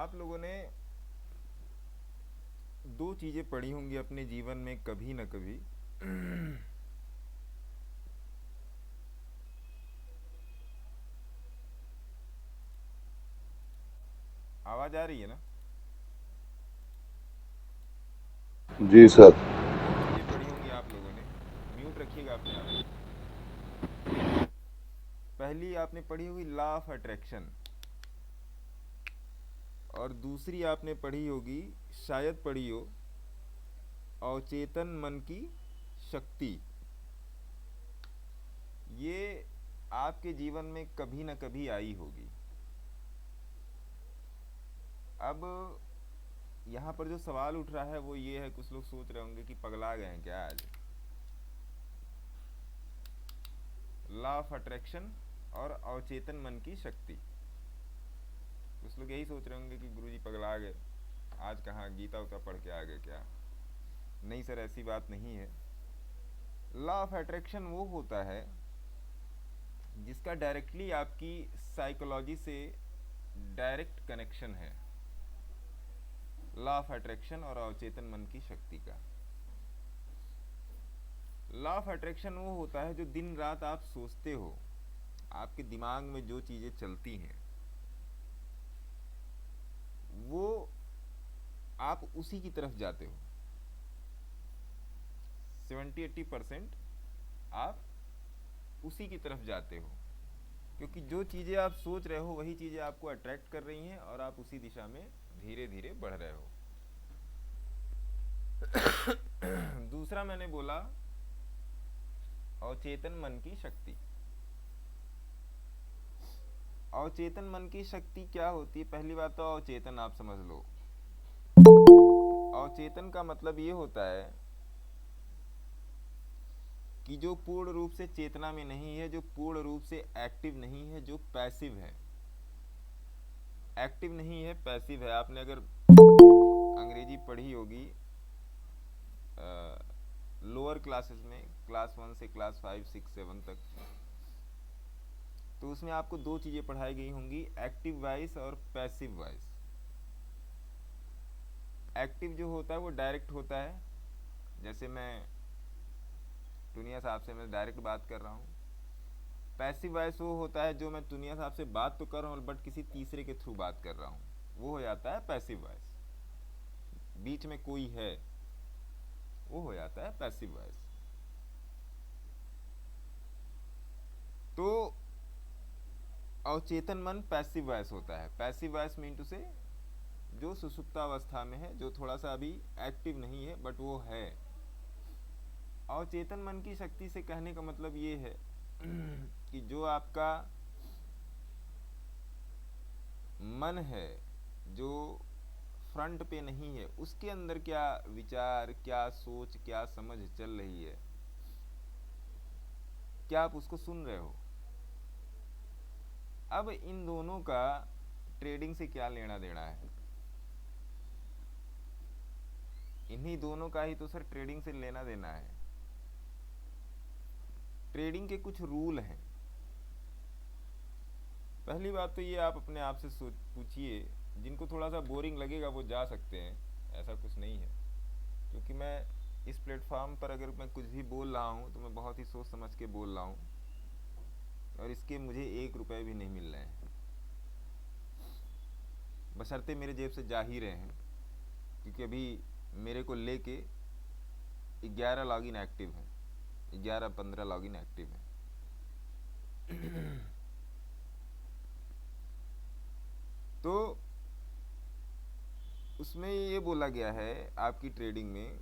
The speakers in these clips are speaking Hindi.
आप लोगों ने दो चीजें पढ़ी होंगी अपने जीवन में कभी न कभी। आवाज आ रही है ना? जी सर। दो चीजें पढ़ी होंगी आप लोगों ने। म्यूट रखिएगा अपने आप को। पहली आपने पढ़ी होगी लॉ ऑफ अट्रैक्शन, और दूसरी आपने पढ़ी होगी, शायद पढ़ी हो, अवचेतन मन की शक्ति। ये आपके जीवन में कभी न कभी आई होगी। अब यहाँ पर जो सवाल उठ रहा है वो ये है, कुछ लोग सोच रहे होंगे कि पगला गए हैं क्या आज। लॉ ऑफ अट्रैक्शन और अवचेतन मन की शक्ति। कुछ लोग यही सोच रहे होंगे कि गुरुजी पगला गए, आज कहाँ गीता उता पढ़ के आ गए क्या। नहीं सर, ऐसी बात नहीं है। लॉ ऑफ अट्रैक्शन वो होता है जिसका डायरेक्टली आपकी साइकोलॉजी से डायरेक्ट कनेक्शन है। लॉ ऑफ अट्रैक्शन और अवचेतन मन की शक्ति का। लॉ ऑफ अट्रैक्शन वो होता है जो दिन रात आप सोचते हो, आपके दिमाग में जो चीजें चलती हैं वो आप उसी की तरफ जाते हो। 70-80% आप उसी की तरफ जाते हो, क्योंकि जो चीजें आप सोच रहे हो वही चीजें आपको अट्रैक्ट कर रही हैं और आप उसी दिशा में धीरे धीरे बढ़ रहे हो। दूसरा मैंने बोला अवचेतन मन की शक्ति। अवचेतन मन की शक्ति क्या होती है? पहली बात तो अवचेतन आप समझ लो। अवचेतन का मतलब ये होता है कि जो पूर्ण रूप से चेतना में नहीं है, जो पूर्ण रूप से एक्टिव नहीं है, जो पैसिव है। एक्टिव नहीं है, पैसिव है। आपने अगर अंग्रेजी पढ़ी होगी लोअर क्लासेस में, क्लास 1 से क्लास 5 6 7 तक, तो उसमें आपको दो चीजें पढ़ाई गई होंगी, एक्टिव वॉइस और पैसिव वॉइस। एक्टिव जो होता है वो डायरेक्ट होता है, जैसे मैं दुनिया साहब से मैं डायरेक्ट बात कर रहा हूँ। पैसिव वॉइस वो होता है जो मैं दुनिया साहब से बात तो कर रहा हूँ बट किसी तीसरे के थ्रू बात कर रहा हूँ, वो हो जाता है पैसिव वॉइस। बीच में कोई है, वो हो जाता है पैसिव वॉइस। तो अवचेतन मन पैसिव वॉइस होता है। पैसिव वॉइस मीन टू से जो सुसुप्तावस्था में है, जो थोड़ा सा अभी एक्टिव नहीं है बट वो है। अवचेतन मन की शक्ति से कहने का मतलब ये है कि जो आपका मन है, जो फ्रंट पे नहीं है, उसके अंदर क्या विचार, क्या सोच, क्या समझ चल रही है, क्या आप उसको सुन रहे हो? अब इन दोनों का ट्रेडिंग से क्या लेना देना है? इन्हीं दोनों का ही तो सर ट्रेडिंग से लेना देना है। ट्रेडिंग के कुछ रूल हैं। पहली बात तो ये आप अपने आप से पूछिए, जिनको थोड़ा सा बोरिंग लगेगा वो जा सकते हैं, ऐसा कुछ नहीं है। क्योंकि मैं इस प्लेटफॉर्म पर अगर मैं कुछ भी बोल रहा हूँ तो मैं बहुत ही सोच समझ के बोल रहा हूँ, और इसके मुझे 1 रुपए भी नहीं मिल रहे हैं, बशर्ते मेरे जेब से जा ही रहे हैं। क्योंकि अभी मेरे को लेके 11 लॉगिन एक्टिव हैं, 11-15 लॉगिन एक्टिव हैं। तो उसमें ये बोला गया है आपकी ट्रेडिंग में,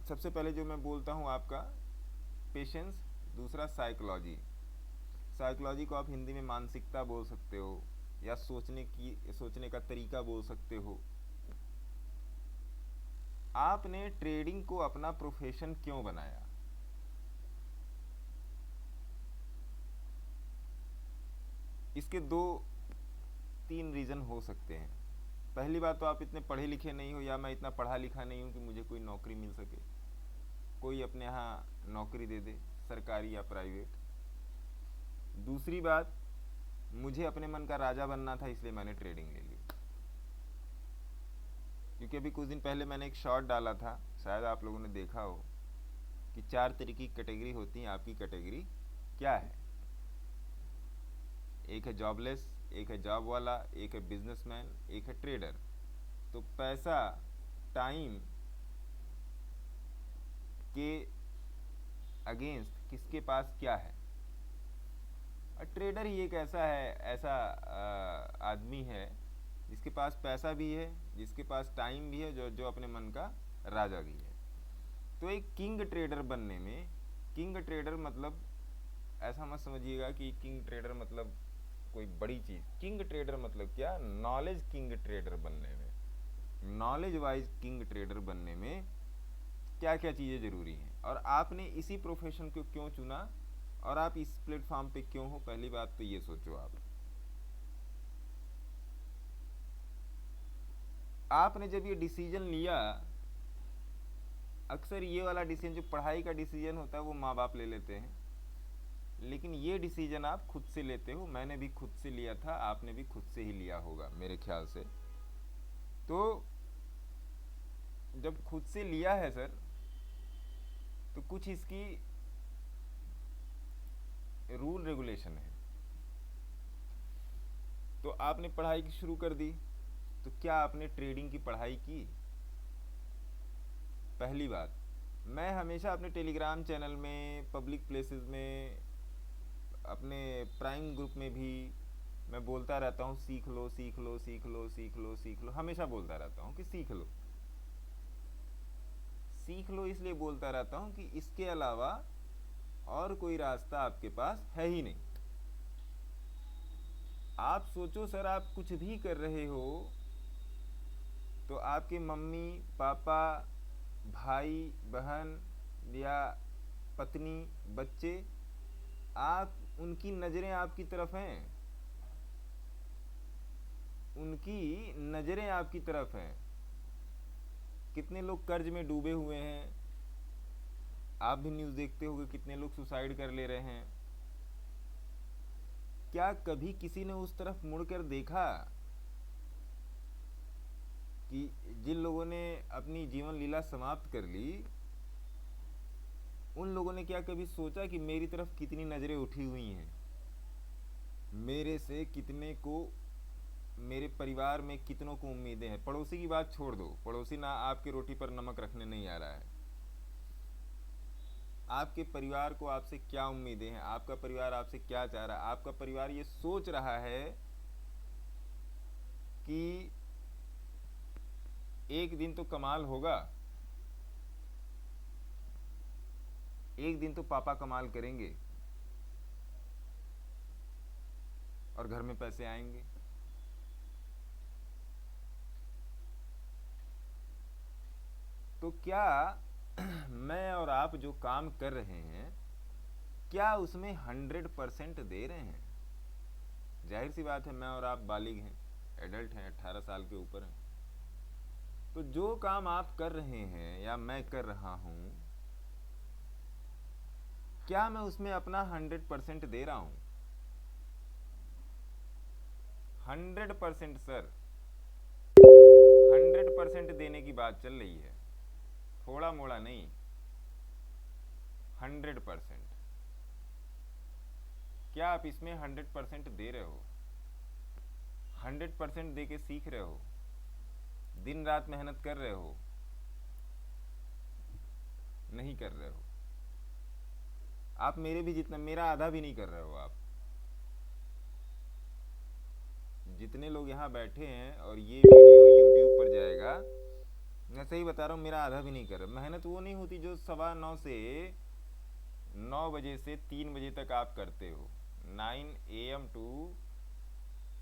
सबसे पहले जो मैं बोलता हूँ आपका पेशेंस, दूसरा साइकोलॉजी। साइकोलॉजी को आप हिंदी में मानसिकता बोल सकते हो, या सोचने का तरीका बोल सकते हो। आपने ट्रेडिंग को अपना प्रोफेशन क्यों बनाया? इसके दो तीन रीजन हो सकते हैं। पहली बात तो आप इतने पढ़े लिखे नहीं हो, या मैं इतना पढ़ा लिखा नहीं हूं कि मुझे कोई नौकरी मिल सके, कोई अपने यहाँ नौकरी दे दे, सरकारी या प्राइवेट। दूसरी बात, मुझे अपने मन का राजा बनना था, इसलिए मैंने ट्रेडिंग ले ली। क्योंकि अभी कुछ दिन पहले मैंने एक शॉर्ट डाला था, शायद आप लोगों ने देखा हो, कि 4 तरह की कैटेगरी होती हैं। आपकी कैटेगरी क्या है? एक है जॉबलेस, एक है जॉब वाला, एक है बिजनेसमैन, एक है ट्रेडर। तो पैसा, टाइम के अगेंस्ट किसके पास क्या है? और ट्रेडर ही एक ऐसा आदमी है जिसके पास पैसा भी है, जिसके पास टाइम भी है, जो जो अपने मन का राजा भी है। तो एक किंग ट्रेडर बनने में, किंग ट्रेडर मतलब ऐसा मत समझिएगा कि किंग ट्रेडर मतलब कोई बड़ी चीज। किंग ट्रेडर मतलब क्या? नॉलेज किंग ट्रेडर बनने में, नॉलेज वाइज किंग ट्रेडर बनने में क्या क्या चीज़ें ज़रूरी हैं, और आपने इसी प्रोफेशन को क्यों चुना, और आप इस प्लेटफॉर्म पे क्यों हो? पहली बात तो ये सोचो। आपने जब ये डिसीजन लिया, अक्सर ये वाला डिसीजन जो पढ़ाई का डिसीजन होता है वो माँ बाप ले लेते हैं, लेकिन ये डिसीजन आप खुद से लेते हो। मैंने भी खुद से लिया था, आपने भी खुद से ही लिया होगा मेरे ख्याल से। तो जब खुद से लिया है सर, तो कुछ इसकी रूल रेगुलेशन है। तो आपने पढ़ाई की शुरू कर दी, तो क्या आपने ट्रेडिंग की पढ़ाई की? पहली बात, मैं हमेशा अपने टेलीग्राम चैनल में, पब्लिक प्लेसेस में, अपने प्राइम ग्रुप में भी मैं बोलता रहता हूँ, सीख लो सीख लो सीख लो सीख लो सीख लो। हमेशा बोलता रहता हूँ कि सीख लो सीख लो। इसलिए बोलता रहता हूँ कि इसके अलावा और कोई रास्ता आपके पास है ही नहीं। आप सोचो सर, आप कुछ भी कर रहे हो तो आपके मम्मी पापा, भाई बहन, या पत्नी, बच्चे, आप उनकी नज़रें आपकी तरफ हैं, उनकी नज़रें आपकी तरफ हैं। कितने लोग कर्ज में डूबे हुए हैं, आप भी न्यूज़ देखते होंगे, कितने लोग सुसाइड कर ले रहे हैं। क्या कभी किसी ने उस तरफ मुड़कर देखा कि जिन लोगों ने अपनी जीवन लीला समाप्त कर ली, उन लोगों ने क्या कभी सोचा कि मेरी तरफ कितनी नज़रें उठी हुई हैं, मेरे से कितने को, मेरे परिवार में कितनों को उम्मीदें हैं? पड़ोसी की बात छोड़ दो, पड़ोसी ना आपके रोटी पर नमक रखने नहीं आ रहा है। आपके परिवार को आपसे क्या उम्मीदें हैं? आपका परिवार आपसे क्या चाह रहा है? आपका परिवार ये सोच रहा है कि एक दिन तो कमाल होगा, एक दिन तो पापा कमाल करेंगे और घर में पैसे आएंगे। तो क्या मैं और आप जो काम कर रहे हैं, क्या उसमें 100% दे रहे हैं? जाहिर सी बात है, मैं और आप बालिग हैं, एडल्ट हैं, 18 साल के ऊपर हैं। तो जो काम आप कर रहे हैं या मैं कर रहा हूं, क्या मैं उसमें अपना 100% दे रहा हूं? 100% सर, 100% देने की बात चल रही है, थोड़ा मोड़ा नहीं, 100%। क्या आप इसमें 100% दे रहे हो? 100% दे के सीख रहे हो? दिन रात मेहनत कर रहे हो? नहीं कर रहे हो। आप मेरे भी जितना, मेरा आधा भी नहीं कर रहे हो। आप जितने लोग यहाँ बैठे हैं और ये वीडियो यूट्यूब पर जाएगा, मैं सही बता रहा हूँ, मेरा आधा भी नहीं कर रहा। मेहनत वो नहीं होती जो 9:15 से 9 बजे से 3 बजे तक आप करते हो, 9 AM टू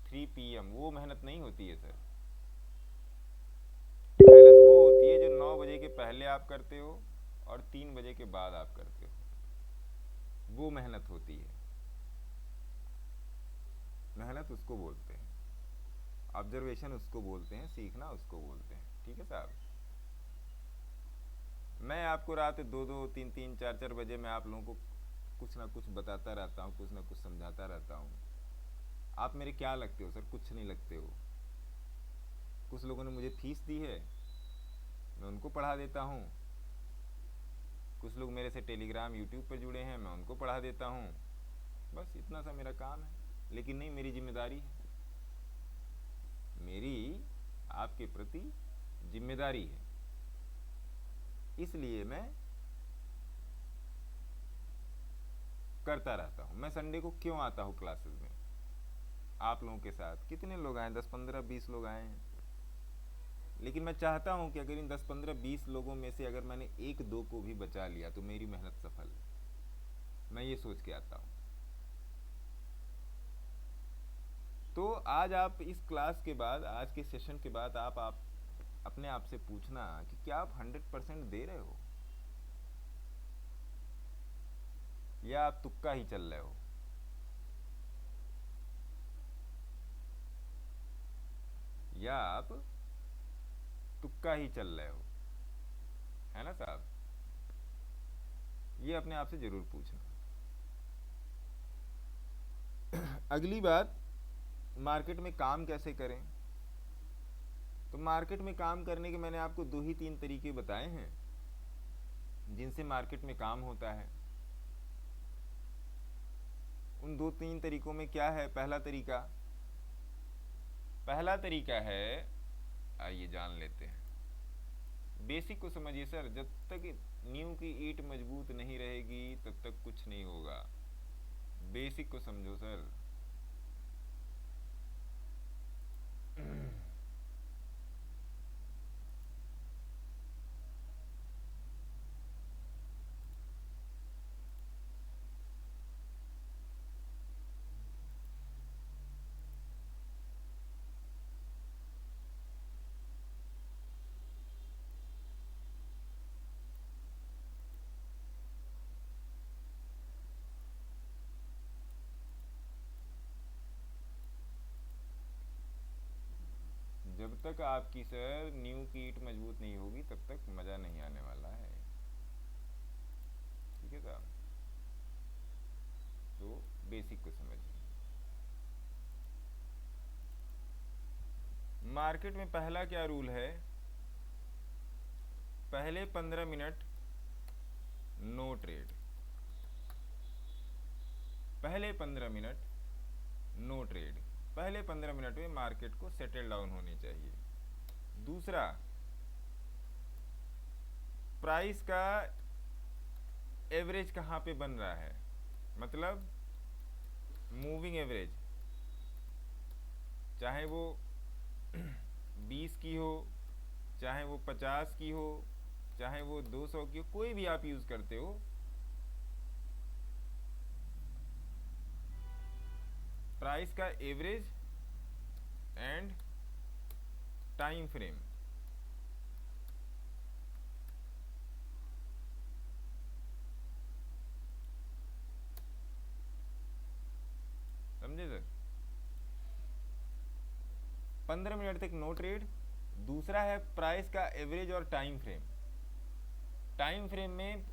3 PM, वो मेहनत नहीं होती है सर। मेहनत वो होती है जो 9 बजे के पहले आप करते हो और 3 बजे के बाद आप करते हो, वो मेहनत होती है। मेहनत उसको बोलते हैं, ऑब्जर्वेशन उसको बोलते हैं, सीखना उसको बोलते हैं। ठीक है साहब? मैं आपको रात 2-2, 3-3, 4-4 बजे मैं आप लोगों को कुछ ना कुछ बताता रहता हूँ, कुछ ना कुछ समझाता रहता हूँ। आप मेरे क्या लगते हो सर? कुछ नहीं लगते हो। कुछ लोगों ने मुझे फीस दी है, मैं उनको पढ़ा देता हूँ। कुछ लोग मेरे से टेलीग्राम यूट्यूब पर जुड़े हैं, मैं उनको पढ़ा देता हूँ। बस इतना सा मेरा काम है। लेकिन नहीं, मेरी जिम्मेदारी है, मेरी आपके प्रति जिम्मेदारी है। इसलिए मैं करता रहता हूँ। मैं संडे को क्यों आता हूँ क्लासेस में आप लोगों के साथ? कितने लोग आए? 10, 15, 20 लोग आए हैं। लेकिन मैं चाहता हूँ कि अगर इन 10, 15, 20 लोगों में से अगर मैंने एक दो को भी बचा लिया तो मेरी मेहनत सफल है। मैं ये सोच के आता हूँ। तो आज आप इस क्लास के बाद, आज के सेशन के बाद आप अपने आप से पूछना कि क्या आप 100% दे रहे हो या आप तुक्का ही चल रहे हो? या आप तुक्का ही चल रहे हो, है ना साहब? ये अपने आप से जरूर पूछना। अगली बात, मार्केट में काम कैसे करें? तो मार्केट में काम करने के मैंने आपको 2 ही 3 तरीके बताए हैं जिनसे मार्केट में काम होता है। उन 2-3 तरीकों में क्या है? पहला तरीका है, आइए जान लेते हैं। बेसिक को समझिए सर। जब तक नींव की ईंट मजबूत नहीं रहेगी तब तक कुछ नहीं होगा। बेसिक को समझो सर। जब तक आपकी सर नींव की ईंट मजबूत नहीं होगी तब तक मजा नहीं आने वाला है। ठीक है साहब? तो बेसिक को समझिए। मार्केट में पहला क्या रूल है? पहले 15 मिनट नो ट्रेड। पहले 15 मिनट नो ट्रेड। पहले 15 मिनट में मार्केट को सेटल डाउन होनी चाहिए। दूसरा, प्राइस का एवरेज कहाँ पे बन रहा है, मतलब मूविंग एवरेज, चाहे वो 20 की हो, चाहे वो 50 की हो, चाहे वो 200 की हो, कोई भी आप यूज करते हो, प्राइस का एवरेज एंड टाइम फ्रेम। समझे सर? 15 मिनट तक नो ट्रेड। दूसरा है प्राइस का एवरेज और टाइम फ्रेम। टाइम फ्रेम में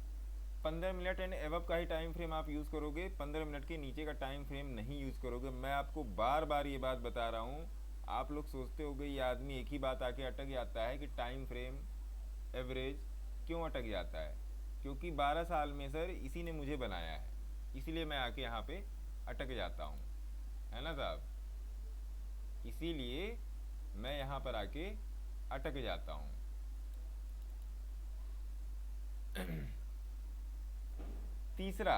15 मिनट एंड एवब का ही टाइम फ्रेम आप यूज करोगे, 15 मिनट के नीचे का टाइम फ्रेम नहीं यूज करोगे। मैं आपको बार बार ये बात बता रहा हूँ। आप लोग सोचते होगे ये आदमी एक ही बात आके अटक जाता है कि टाइम फ्रेम एवरेज क्यों अटक जाता है? क्योंकि 12 साल में सर इसी ने मुझे बनाया है, इसीलिए मैं आके यहाँ पे अटक जाता हूँ, है ना साहब? इसीलिए मैं यहाँ पर आके अटक जाता हूँ। तीसरा,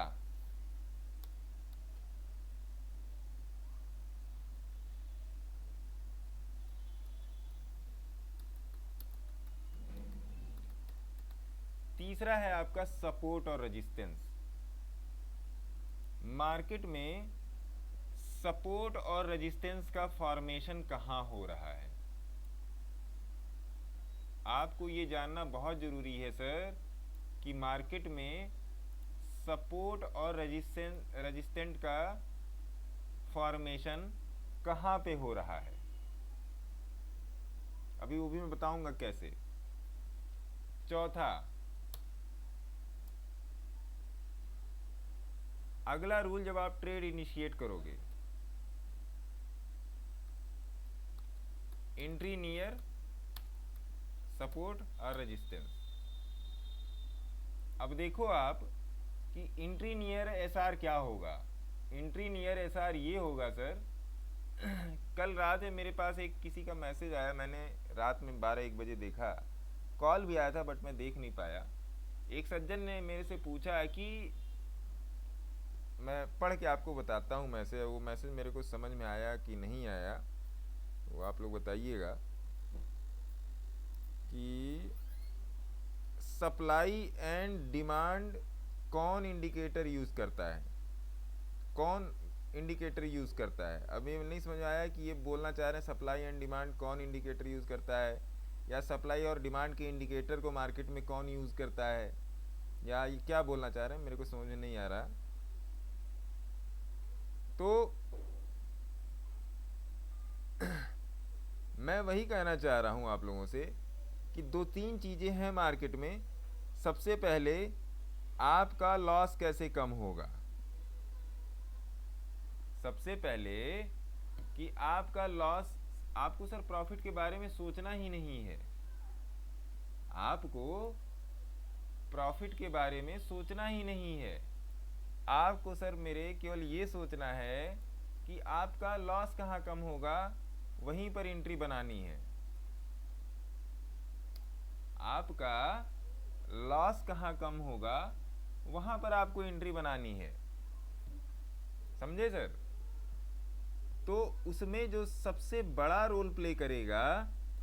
है आपका सपोर्ट और रेजिस्टेंस। मार्केट में सपोर्ट और रेजिस्टेंस का फॉर्मेशन कहां हो रहा है, आपको ये जानना बहुत जरूरी है सर कि मार्केट में सपोर्ट और रेजिस्टेंट का फॉर्मेशन कहां पे हो रहा है। अभी वो भी मैं बताऊंगा कैसे। चौथा, अगला रूल, जब आप ट्रेड इनिशिएट करोगे, एंट्री नियर सपोर्ट और रेजिस्टेंस। अब देखो आप कि एंट्री नियर एसआर क्या होगा। एंट्री नियर एसआर ये होगा सर, कल रात में मेरे पास एक किसी का मैसेज आया, मैंने रात में 12-1 बजे देखा, कॉल भी आया था बट मैं देख नहीं पाया। एक सज्जन ने मेरे से पूछा कि, मैं पढ़ के आपको बताता हूँ मैसेज, वो मैसेज मेरे को समझ में आया कि नहीं आया वो आप लोग बताइएगा, कि सप्लाई एंड डिमांड कौन इंडिकेटर यूज़ करता है, कौन इंडिकेटर यूज़ करता है। अभी नहीं समझ आया कि ये बोलना चाह रहे हैं सप्लाई एंड डिमांड कौन इंडिकेटर यूज़ करता है, या सप्लाई और डिमांड के इंडिकेटर को मार्केट में कौन यूज़ करता है, या ये क्या बोलना चाह रहे हैं मेरे को समझ में नहीं आ रहा। तो मैं वही कहना चाह रहा हूँ आप लोगों से कि 2-3 चीज़ें हैं मार्केट में। सबसे पहले आपका लॉस कैसे कम होगा, सबसे पहले कि आपका लॉस, आपको सर प्रॉफिट के बारे में सोचना ही नहीं है, आपको प्रॉफिट के बारे में सोचना ही नहीं है। आपको सर मेरे केवल ये सोचना है कि आपका लॉस कहाँ कम होगा, वहीं पर एंट्री बनानी है। आपका लॉस कहाँ कम होगा वहां पर आपको एंट्री बनानी है, समझे सर। तो उसमें जो सबसे बड़ा रोल प्ले करेगा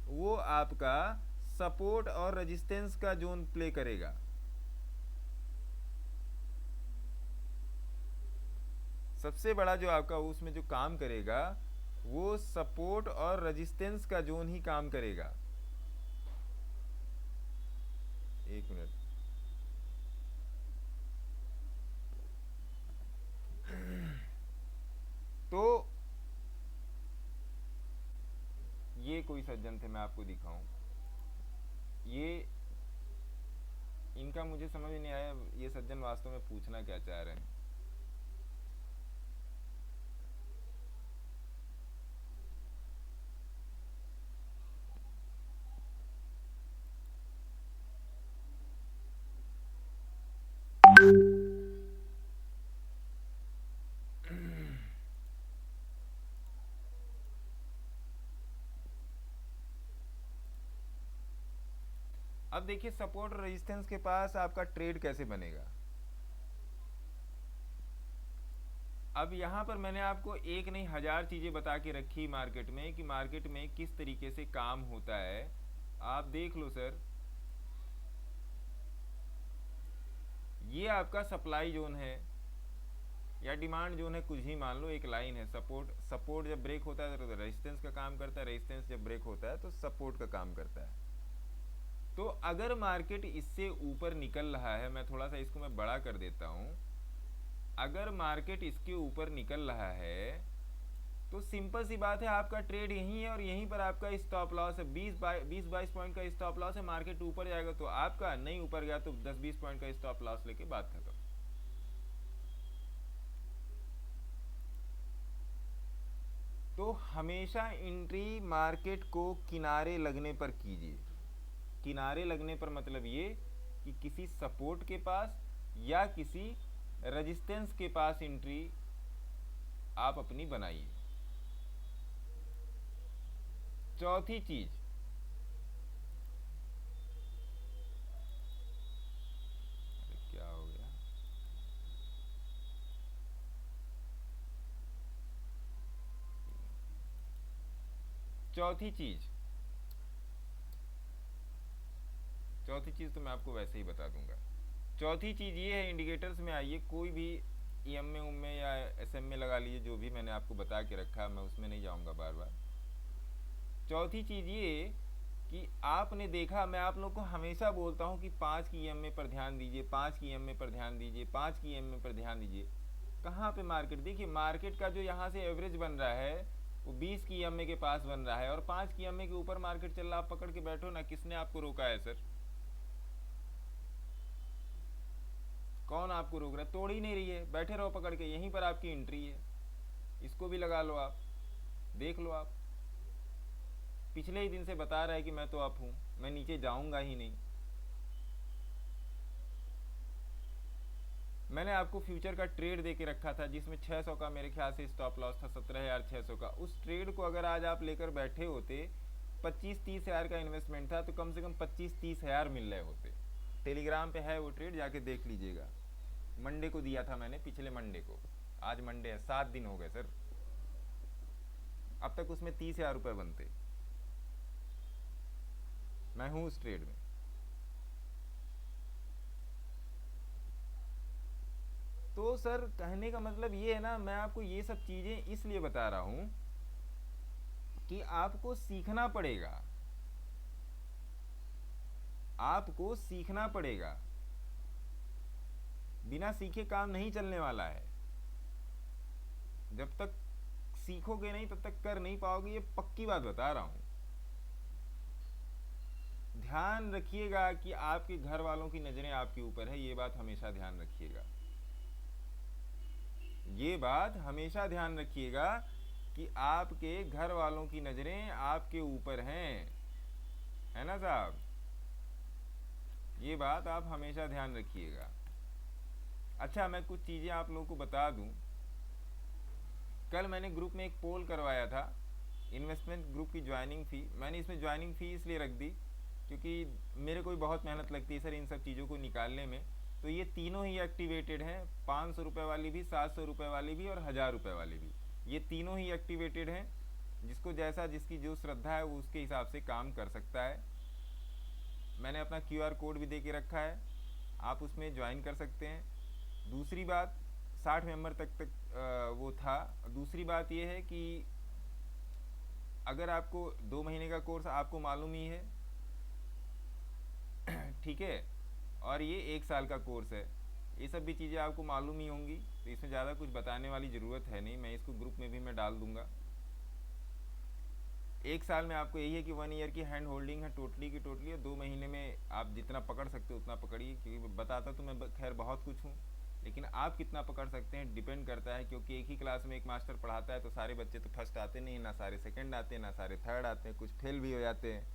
वो आपका सपोर्ट और रेजिस्टेंस का जोन प्ले करेगा। सबसे बड़ा जो आपका उसमें जो काम करेगा वो सपोर्ट और रेजिस्टेंस का जोन ही काम करेगा। एक मिनट, तो ये कोई सज्जन थे, मैं आपको दिखाऊं, ये इनका मुझे समझ नहीं आया ये सज्जन वास्तव में पूछना क्या चाह रहे हैं। अब देखिए सपोर्ट और रेजिस्टेंस के पास आपका ट्रेड कैसे बनेगा। अब यहां पर मैंने आपको एक नहीं 1000 चीजें बता के रखी मार्केट में कि मार्केट में किस तरीके से काम होता है। आप देख लो सर, ये आपका सप्लाई जोन है या डिमांड जोन है, कुछ ही मान लो, एक लाइन है। सपोर्ट जब ब्रेक होता है तो रेजिस्टेंस का काम करता है, रेजिस्टेंस जब ब्रेक होता है तो सपोर्ट का काम करता है। तो अगर मार्केट इससे ऊपर निकल रहा है, मैं थोड़ा सा इसको मैं बड़ा कर देता हूं, अगर मार्केट इसके ऊपर निकल रहा है तो सिंपल सी बात है, आपका ट्रेड यहीं है और यहीं पर आपका स्टॉप लॉस है। 20-22 पॉइंट का स्टॉप लॉस है। मार्केट ऊपर जाएगा तो आपका, नहीं ऊपर गया तो 10-20 पॉइंट का स्टॉप लॉस लेके बात खत्म। तो हमेशा एंट्री मार्केट को किनारे लगने पर कीजिए। किनारे लगने पर मतलब ये कि किसी सपोर्ट के पास या किसी रेजिस्टेंस के पास एंट्री आप अपनी बनाइए। चौथी चीज, क्या हो गया, चौथी चीज तो मैं आपको वैसे ही बता दूंगा। चौथी चीज ये है, इंडिकेटर्स में आइए, कोई भी ईएमए उम्मे या एसएम में लगा लीजिए, जो भी मैंने आपको बता के रखा, मैं उसमें नहीं जाऊंगा बार बार। चौथी चीज ये कि आपने देखा, मैं आप लोग को हमेशा बोलता हूं कि 5 की ईएमए पर ध्यान दीजिए, 5 की ईएमए पर ध्यान दीजिए, 5 की ईएमए पर ध्यान दीजिए। कहाँ पे मार्केट, देखिए मार्केट का जो यहाँ से एवरेज बन रहा है वो 20 की ईएमए के पास बन रहा है और 5 की ईएमए के ऊपर मार्केट चल रहा। आप पकड़ के बैठो ना, किसने आपको रोका है सर? कौन आपको रोक रहा है? तोड़ ही नहीं रही है, बैठे रहो पकड़ के, यहीं पर आपकी एंट्री है। इसको भी लगा लो, आप देख लो आप। पिछले ही दिन से बता रहा है कि मैं तो अप हूं, मैं नीचे जाऊंगा ही नहीं। मैंने आपको फ्यूचर का ट्रेड दे के रखा था जिसमें 600 का मेरे ख्याल से स्टॉप लॉस था, 17,600 का। उस ट्रेड को अगर आज आप लेकर बैठे होते, 25-30 हज़ार का इन्वेस्टमेंट था, तो कम से कम 25-30 हज़ार मिल रहे होते। टेलीग्राम पे है वो ट्रेड, जाके देख लीजिएगा। मंडे को दिया था मैंने, पिछले मंडे को। आज मंडे है, 7 दिन हो गए सर। अब तक उसमें 30,000 रुपये बनते। मैं हूं उस ट्रेड में। तो सर कहने का मतलब ये है ना, मैं आपको ये सब चीजें इसलिए बता रहा हूं कि आपको सीखना पड़ेगा, आपको सीखना पड़ेगा। बिना सीखे काम नहीं चलने वाला है। जब तक सीखोगे नहीं तब तक कर नहीं पाओगे, ये पक्की बात बता रहा हूं। ध्यान रखिएगा कि आपके घर वालों की नजरें आपके ऊपर है, ये बात हमेशा ध्यान रखिएगा। ये बात हमेशा ध्यान रखिएगा कि आपके घर वालों की नजरें आपके ऊपर हैं, है ना साहब? ये बात आप हमेशा ध्यान रखिएगा। अच्छा, मैं कुछ चीजें आप लोगों को बता दूं। कल मैंने ग्रुप में एक पोल करवाया था, इन्वेस्टमेंट ग्रुप की ज्वाइनिंग फी। मैंने इसमें ज्वाइनिंग फी इसलिए रख दी क्योंकि मेरे को भी बहुत मेहनत लगती है सर इन सब चीज़ों को निकालने में। तो ये तीनों ही एक्टिवेटेड हैं, 500 रुपये वाली भी, 700 रुपये वाली भी और 1000 रुपये वाली भी। ये तीनों ही एक्टिवेटेड हैं। जिसको जैसा, जिसकी जो श्रद्धा है वो उसके हिसाब से काम कर सकता है। मैंने अपना QR कोड भी दे के रखा है, आप उसमें ज्वाइन कर सकते हैं। दूसरी बात, 60 मेंबर तक वो था। दूसरी बात ये है कि अगर आपको 2 महीने का कोर्स आपको मालूम ही है, ठीक है, और ये 1 साल का कोर्स है, ये सब भी चीज़ें आपको मालूम ही होंगी, तो इसमें ज़्यादा कुछ बताने वाली ज़रूरत है नहीं। मैं इसको ग्रुप में भी मैं डाल दूंगा। 1 साल में आपको यही है कि 1 ईयर की हैंड होल्डिंग है टोटली की टोटली, और 2 महीने में आप जितना पकड़ सकते हो उतना पकड़िए। क्योंकि बताता तो मैं खैर बहुत कुछ हूँ, लेकिन आप कितना पकड़ सकते हैं डिपेंड करता है। क्योंकि एक ही क्लास में एक मास्टर पढ़ाता है, तो सारे बच्चे तो फर्स्ट आते नहीं, ना सारे सेकंड आते हैं, ना सारे थर्ड आते हैं, कुछ फेल भी हो जाते हैं,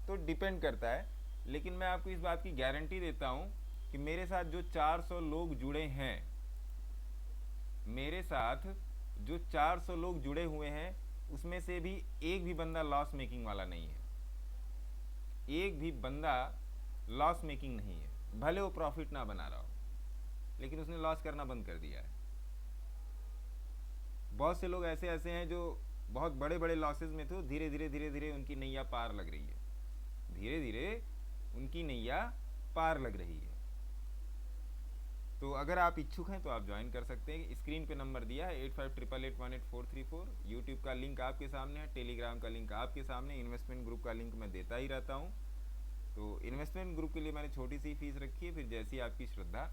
तो डिपेंड करता है। लेकिन मैं आपको इस बात की गारंटी देता हूँ कि मेरे साथ जो 400 लोग जुड़े हैं, मेरे साथ जो 400 लोग जुड़े हुए हैं, उसमें से भी एक भी बंदा लॉस मेकिंग वाला नहीं है। एक भी बंदा लॉस मेकिंग नहीं है। भले वो प्रॉफिट ना बना रहा हो, लेकिन उसने लॉस करना बंद कर दिया है। बहुत से लोग ऐसे ऐसे हैं जो बहुत बड़े बड़े लॉसेस में थे, धीरे धीरे उनकी नैया पार लग रही है। धीरे धीरे उनकी नैया पार लग रही है। तो अगर आप इच्छुक हैं तो आप ज्वाइन कर सकते हैं। स्क्रीन पे नंबर दिया है 8588188434। यूट्यूब का लिंक आपके सामने है, टेलीग्राम का लिंक आपके सामने, इन्वेस्टमेंट ग्रुप का लिंक मैं देता ही रहता हूँ। तो इन्वेस्टमेंट ग्रुप के लिए मैंने छोटी सी फीस रखी है, फिर जैसी आपकी श्रद्धा।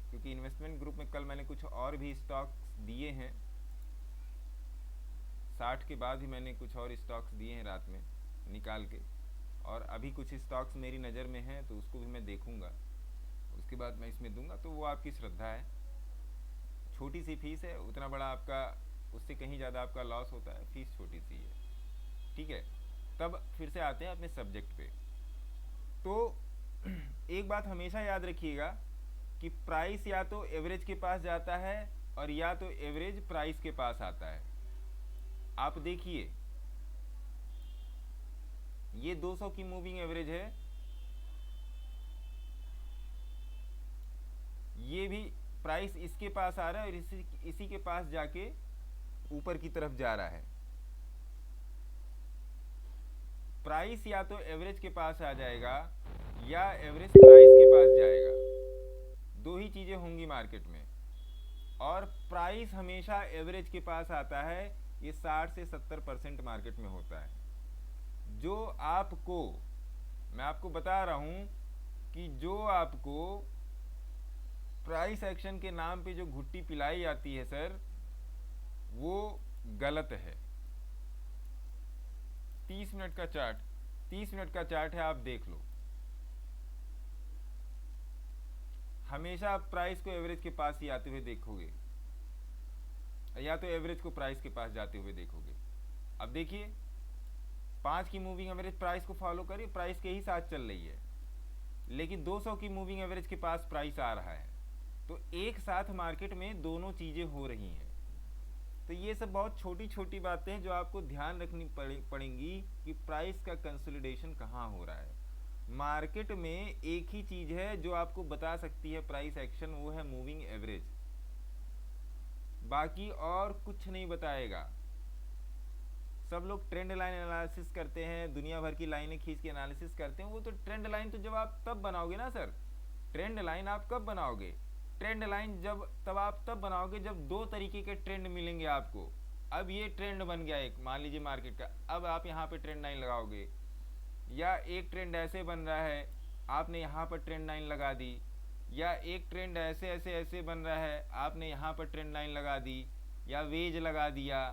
क्योंकि इन्वेस्टमेंट ग्रुप में कल मैंने कुछ और भी स्टॉक्स दिए हैं, 60 के बाद ही मैंने कुछ और स्टॉक्स दिए हैं रात में निकाल के, और अभी कुछ स्टॉक्स मेरी नज़र में हैं, तो उसको भी मैं देखूंगा, उसके बाद मैं इसमें दूंगा। तो वो आपकी श्रद्धा है। छोटी सी फीस है, उतना बड़ा आपका, उससे कहीं ज़्यादा आपका लॉस होता है। फीस छोटी सी है, ठीक है। तब फिर से आते हैं अपने सब्जेक्ट पे। तो एक बात हमेशा याद रखिएगा कि प्राइस या तो एवरेज के पास जाता है और या तो एवरेज प्राइस के पास आता है। आप देखिए, ये 200 की मूविंग एवरेज है, ये भी प्राइस इसके पास आ रहा है और इसी के पास जाके ऊपर की तरफ जा रहा है। प्राइस या तो एवरेज के पास आ जाएगा या एवरेज प्राइस के पास जाएगा, दो ही चीजें होंगी मार्केट में। और प्राइस हमेशा एवरेज के पास आता है, ये 60 से 70% मार्केट में होता है। जो आपको, मैं आपको बता रहा हूं कि जो आपको प्राइस एक्शन के नाम पे जो घुट्टी पिलाई जाती है सर, वो गलत है। 30 मिनट का चार्ट, 30 मिनट का चार्ट है, आप देख लो। हमेशा आप प्राइस को एवरेज के पास ही आते हुए देखोगे, या तो एवरेज को प्राइस के पास जाते हुए देखोगे। अब देखिए, 5 की मूविंग एवरेज प्राइस को फॉलो करिए, प्राइस के ही साथ चल रही है, लेकिन 200 की मूविंग एवरेज के पास प्राइस आ रहा है, तो एक साथ मार्केट में दोनों चीज़ें हो रही हैं। तो ये सब बहुत छोटी छोटी बातें हैं जो आपको ध्यान रखनी पड़ेंगी कि प्राइस का कंसोलिडेशन कहाँ हो रहा है। मार्केट में एक ही चीज़ है जो आपको बता सकती है प्राइस एक्शन, वो है मूविंग एवरेज, बाकी और कुछ नहीं बताएगा। सब लोग ट्रेंड लाइन एनालिसिस करते हैं, दुनिया भर की लाइनें खींच के एनालिसिस करते हैं। वो तो ट्रेंड लाइन तो जब आप तब बनाओगे ना सर, ट्रेंड लाइन आप कब बनाओगे? ट्रेंड लाइन तब आप बनाओगे जब दो तरीके के ट्रेंड मिलेंगे आपको। अब ये ट्रेंड बन गया एक, मान लीजिए मार्केट का, अब आप यहाँ पे ट्रेंड लाइन लगाओगे, या एक ट्रेंड ऐसे बन रहा है आपने यहाँ पर ट्रेंड लाइन लगा दी, या एक ट्रेंड ऐसे ऐसे ऐसे बन रहा है आपने यहाँ पर ट्रेंड लाइन लगा दी, या वेज लगा दिया।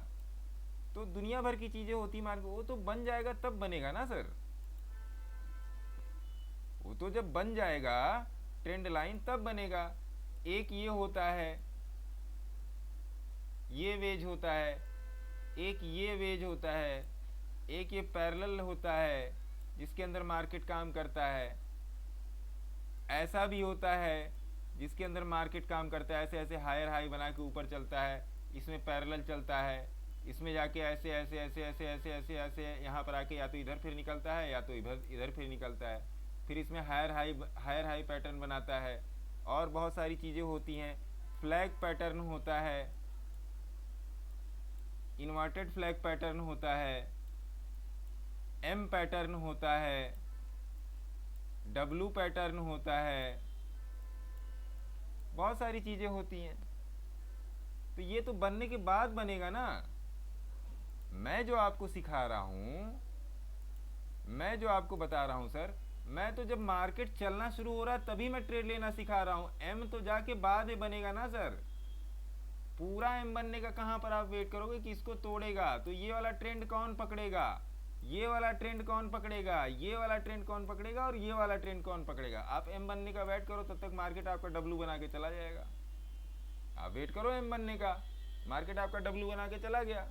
तो दुनिया भर की चीज़ें होती मार्केट, वो तो बन जाएगा तब बनेगा ना सर, वो तो जब बन जाएगा ट्रेंड लाइन तब बनेगा। एक ये होता है, ये वेज होता है, एक ये वेज होता है, एक ये पैरेलल होता है जिसके अंदर मार्केट काम करता है, ऐसा भी होता है जिसके अंदर मार्केट काम करता है, ऐसे ऐसे हायर हाई बना के ऊपर चलता है, इसमें पैरेलल चलता है, इसमें जाके ऐसे ऐसे ऐसे ऐसे ऐसे ऐसे ऐसे यहाँ पर आके या तो इधर फिर निकलता है या तो इधर फिर निकलता है, फिर इसमें हायर हाई पैटर्न बनाता है, और बहुत सारी चीज़ें होती हैं। फ्लैग पैटर्न होता है, इन्वर्टेड फ्लैग पैटर्न होता है, एम पैटर्न होता है, डब्लू पैटर्न होता है, बहुत सारी चीज़ें होती हैं। तो ये तो बनने के बाद बनेगा ना। मैं जो आपको सिखा रहा हूँ, मैं जो आपको बता रहा हूँ सर, मैं तो जब मार्केट चलना शुरू हो रहा है तभी मैं ट्रेड लेना सिखा रहा हूँ। एम तो जाके बाद में बनेगा ना सर, पूरा एम बनने का कहाँ पर आप वेट करोगे कि इसको तोड़ेगा, तो ये वाला ट्रेंड कौन पकड़ेगा, ये वाला ट्रेंड कौन पकड़ेगा, ये वाला ट्रेंड कौन पकड़ेगा, और ये वाला ट्रेंड कौन पकड़ेगा। आप एम बनने का वेट करो, तब तक मार्केट आपका डब्लू बना के चला जाएगा। आप वेट करो एम बनने का, मार्केट आपका डब्लू बना के चला गया,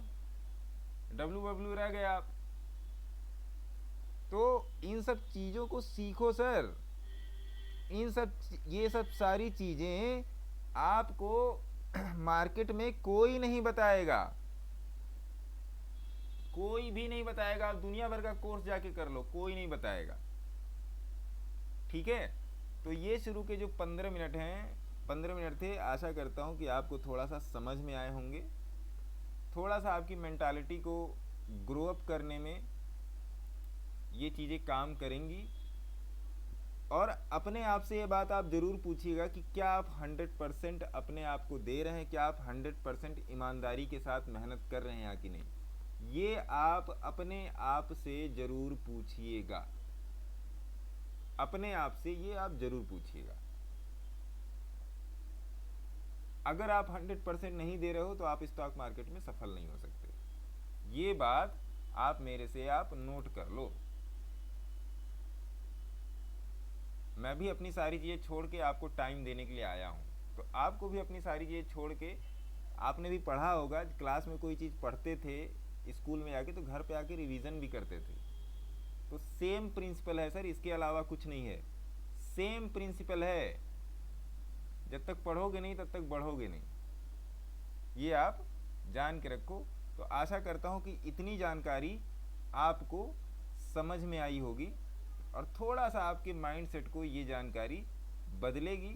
डब्लू बब्लू रह गया आप। तो इन सब चीज़ों को सीखो सर, ये सब सारी चीज़ें आपको मार्केट में कोई नहीं बताएगा, कोई भी नहीं बताएगा। आप दुनिया भर का कोर्स जाके कर लो, कोई नहीं बताएगा, ठीक है। तो ये शुरू के जो 15 मिनट हैं, 15 मिनट थे, आशा करता हूँ कि आपको थोड़ा सा समझ में आए होंगे, थोड़ा सा आपकी मेंटालिटी को ग्रो अप करने में ये चीज़ें काम करेंगी। और अपने आप से ये बात आप ज़रूर पूछिएगा कि क्या आप 100% अपने आप को दे रहे हैं, क्या आप 100% ईमानदारी के साथ मेहनत कर रहे हैं या कि नहीं। ये आप अपने आप से ज़रूर पूछिएगा, अपने आप से ये आप ज़रूर पूछिएगा। अगर आप 100% नहीं दे रहे हो तो आप स्टॉक मार्केट में सफल नहीं हो सकते। ये बात आप मेरे से आप नोट कर लो। मैं भी अपनी सारी चीज़ें छोड़ के आपको टाइम देने के लिए आया हूँ, तो आपको भी अपनी सारी चीज़ें छोड़ के, आपने भी पढ़ा होगा, क्लास में कोई चीज़ पढ़ते थे स्कूल में आके, तो घर पे आके रिवीजन भी करते थे। तो सेम प्रिंसिपल है सर, इसके अलावा कुछ नहीं है, सेम प्रिंसिपल है। जब तक पढ़ोगे नहीं तब तक बढ़ोगे नहीं, ये आप जान के रखो। तो आशा करता हूँ कि इतनी जानकारी आपको समझ में आई होगी, और थोड़ा सा आपके माइंडसेट को ये जानकारी बदलेगी,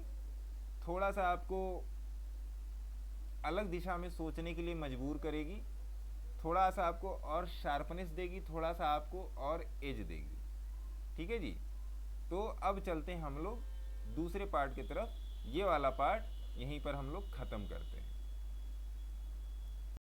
थोड़ा सा आपको अलग दिशा में सोचने के लिए मजबूर करेगी, थोड़ा सा आपको और शार्पनेस देगी, थोड़ा सा आपको और एज देगी, ठीक है जी। तो अब चलते हैं हम लोग दूसरे पार्ट की तरफ, ये वाला पार्ट यहीं पर हम लोग ख़त्म करते हैं।